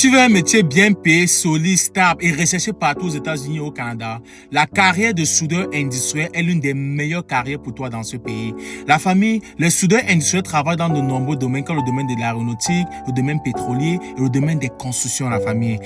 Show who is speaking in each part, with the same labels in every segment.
Speaker 1: Tu veux un métier bien payé, solide, stable et recherché partout aux États-Unis et au Canada. La carrière de soudeur industriel est l'une des meilleures carrières pour toi dans ce pays. La famille, les soudeurs industriels travaillent dans de nombreux domaines comme le domaine de l'aéronautique, le domaine pétrolier et le domaine des constructions. La famille,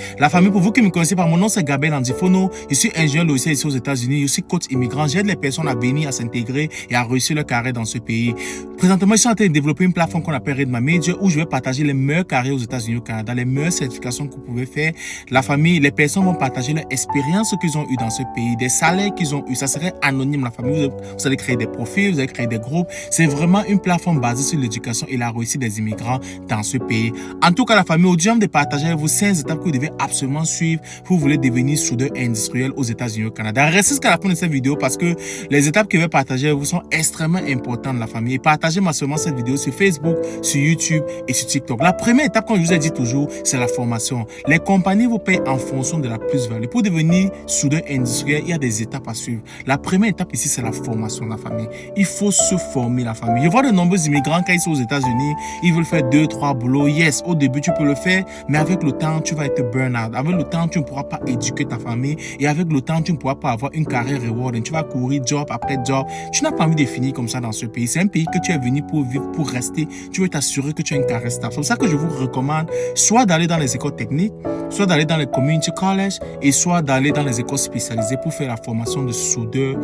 Speaker 1: pour vous qui me connaissez par mon nom, c'est Gabriel Andifono. Je suis ingénieur logiciel ici aux États-Unis. Je suis coach immigrant. J'aide les personnes à venir, à s'intégrer et à réussir leur carrière dans ce pays. Présentement, je suis en train de développer une plateforme qu'on appelle Read My Major où je vais partager les meilleures carrières aux États-Unis et au Canada, les meilleures certifications que vous pouvez faire. La famille, les personnes vont partager leur expérience qu'ils ont eu dans ce pays, des salaires qu'ils ont eu. Ça serait anonyme, la famille. Vous allez créer des profils, vous allez créer des groupes. C'est vraiment une plateforme basée sur l'éducation et la réussite des immigrants dans ce pays. En tout cas, la famille, aujourd'hui, je vais partager avec vous 5 étapes que vous devez absolument suivre pour vous voulez devenir soudeur industriel aux États-Unis et au Canada. Restez jusqu'à la fin de cette vidéo parce que les étapes que je vais partager avec vous sont extrêmement importantes, la famille. Et partagez massivement cette vidéo sur Facebook, sur YouTube et sur TikTok. La première étape, comme je vous ai dit toujours, c'est la formation. Les compagnies vous payent en fonction de la plus-value. Pour devenir soudeur industriel, il y a des étapes à suivre. La première étape ici, c'est la formation, la famille. Il faut se former, la famille. Je vois de nombreux immigrants quand ils sont aux États-Unis, ils veulent faire 2, 3 boulots. Yes, au début, tu peux le faire, mais avec le temps, tu vas être burn-out. Avec le temps, tu ne pourras pas éduquer ta famille et avec le temps, tu ne pourras pas avoir une carrière rewarding. Tu vas courir job après job. Tu n'as pas envie de finir comme ça dans ce pays. C'est un pays que tu es venu pour vivre, pour rester. Tu veux t'assurer que tu as une carrière stable. C'est pour ça que je vous recommande soit d'aller dans les écoles techniques, soit d'aller dans les community college et soit d'aller dans les écoles spécialisées pour faire la formation de soudeur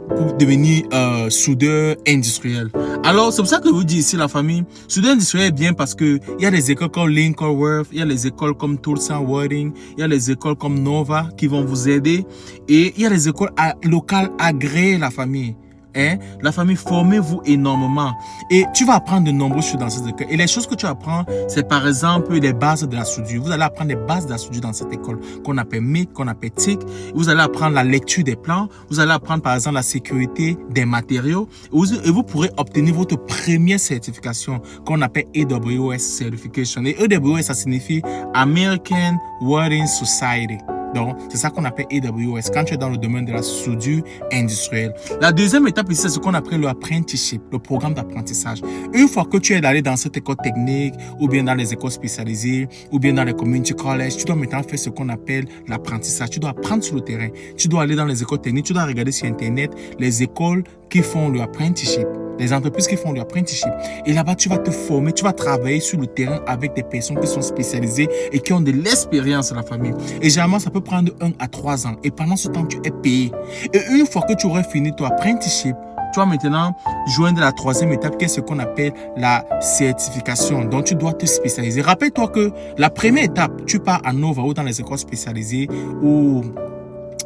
Speaker 1: pour devenir soudeur industriel. Alors, c'est pour ça que je vous dis ici, la famille, soudeur industriel est bien parce que il y a des écoles comme Lincoln Worth, il y a les écoles comme Tulsa Welding, il y a les écoles comme Nova qui vont vous aider et il y a les écoles locales agréées, la famille. Hein? La famille, formez-vous énormément et tu vas apprendre de nombreuses choses dans ces écoles. Et les choses que tu apprends, c'est par exemple les bases de la soudure. Vous allez apprendre les bases de la soudure dans cette école qu'on appelle MIG, qu'on appelle TIC. Vous allez apprendre la lecture des plans. Vous allez apprendre par exemple la sécurité des matériaux. Et vous pourrez obtenir votre première certification qu'on appelle AWS Certification. Et AWS, ça signifie American Welding Society. Donc, c'est ça qu'on appelle AWS quand tu es dans le domaine de la soudure industrielle. La deuxième étape ici, c'est ce qu'on appelle le apprenticeship, le programme d'apprentissage. Une fois que tu es allé dans cette école technique, ou bien dans les écoles spécialisées, ou bien dans les community college, tu dois maintenant faire ce qu'on appelle l'apprentissage. Tu dois apprendre sur le terrain. Tu dois aller dans les écoles techniques, tu dois regarder sur Internet les écoles qui font le apprenticeship, les entreprises qui font le apprenticeship. Et là-bas, tu vas te former, tu vas travailler sur le terrain avec des personnes qui sont spécialisées et qui ont de l'expérience dans la famille. Et généralement, ça peut prendre 1 à 3 ans. Et pendant ce temps, tu es payé. Et une fois que tu aurais fini ton apprenticeship, tu vas maintenant joindre la troisième étape qui est ce qu'on appelle la certification. Donc, tu dois te spécialiser. Rappelle-toi que la première étape, tu pars à Nova ou dans les écoles spécialisées ou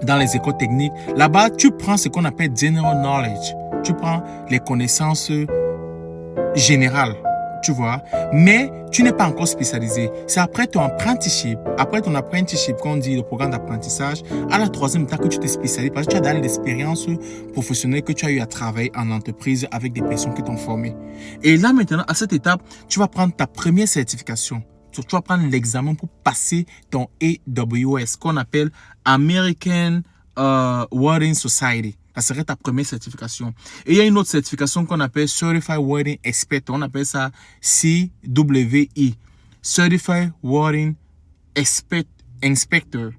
Speaker 1: dans les écoles techniques. Là-bas, tu prends ce qu'on appelle General Knowledge. Tu prends les connaissances générales, tu vois, mais tu n'es pas encore spécialisé. C'est après ton apprenticeship, qu'on dit le programme d'apprentissage, à la troisième étape que tu te spécialises parce que tu as dans l'expérience professionnelle que tu as eu à travailler en entreprise avec des personnes qui t'ont formé. Et là, maintenant, à cette étape, tu vas prendre ta première certification. Tu vas prendre l'examen pour passer ton AWS, qu'on appelle American Welding Society. Ça serait ta première certification. Et il y a une autre certification qu'on appelle Certified Welding Expert. On appelle ça CWE. Certified Welding Inspector.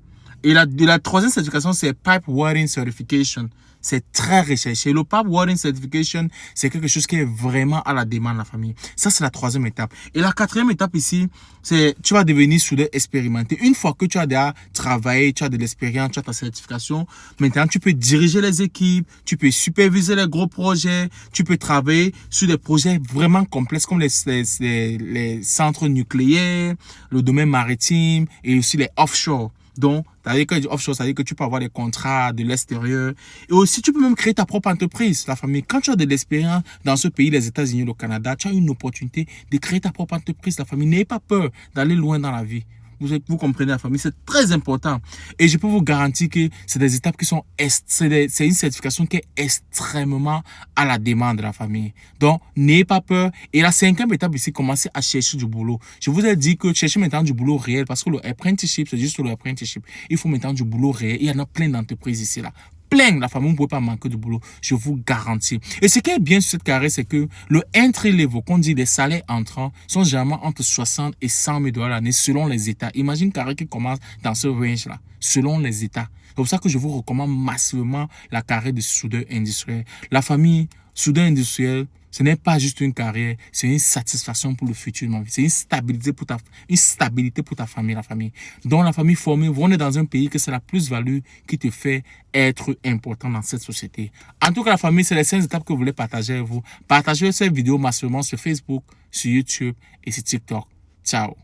Speaker 1: Et la troisième certification, c'est Pipe Welding Certification. C'est très recherché. Le Pipe Welding Certification, c'est quelque chose qui est vraiment à la demande de la famille. Ça, c'est la troisième étape. Et la quatrième étape ici, c'est tu vas devenir soudeur expérimenté. Une fois que tu as déjà travaillé, tu as de l'expérience, tu as ta certification, maintenant, tu peux diriger les équipes, tu peux superviser les gros projets, tu peux travailler sur des projets vraiment complexes comme les centres nucléaires, le domaine maritime et aussi les offshore. Donc, c'est-à-dire que offshore, c'est-à-dire que tu peux avoir des contrats de l'extérieur. Et aussi, tu peux même créer ta propre entreprise, la famille. Quand tu as de l'expérience dans ce pays, les États-Unis, le Canada, tu as une opportunité de créer ta propre entreprise, la famille. N'ayez pas peur d'aller loin dans la vie. Vous comprenez, la famille, c'est très important. Et je peux vous garantir que c'est des étapes qui sont, c'est une certification qui est extrêmement à la demande de la famille. Donc, n'ayez pas peur. Et la cinquième étape ici, commencez à chercher du boulot. Je vous ai dit que cherchez maintenant du boulot réel parce que le apprenticeship, c'est juste le apprenticeship. Il faut maintenant du boulot réel. Il y en a plein d'entreprises ici, là. plein. La famille ne pouvait pas manquer de boulot. Je vous garantis. Et ce qui est bien sur cette carrière, c'est que le entry level, qu'on dit les salaires entrants, sont généralement entre 60 et 100 000 $ l'année selon les États. Imagine une carrière qui commence dans ce range-là, selon les États. C'est pour ça que je vous recommande massivement la carrière de soudeur industriel. La famille, soudeur industriel, ce n'est pas juste une carrière, c'est une satisfaction pour le futur. C'est une stabilité pour ta famille, la famille. Donc, la famille formée, on est dans un pays que c'est la plus-value qui te fait être important dans cette société. En tout cas, la famille, c'est les 5 étapes que vous voulez partager avec vous. Partagez cette vidéo massivement sur Facebook, sur YouTube et sur TikTok. Ciao.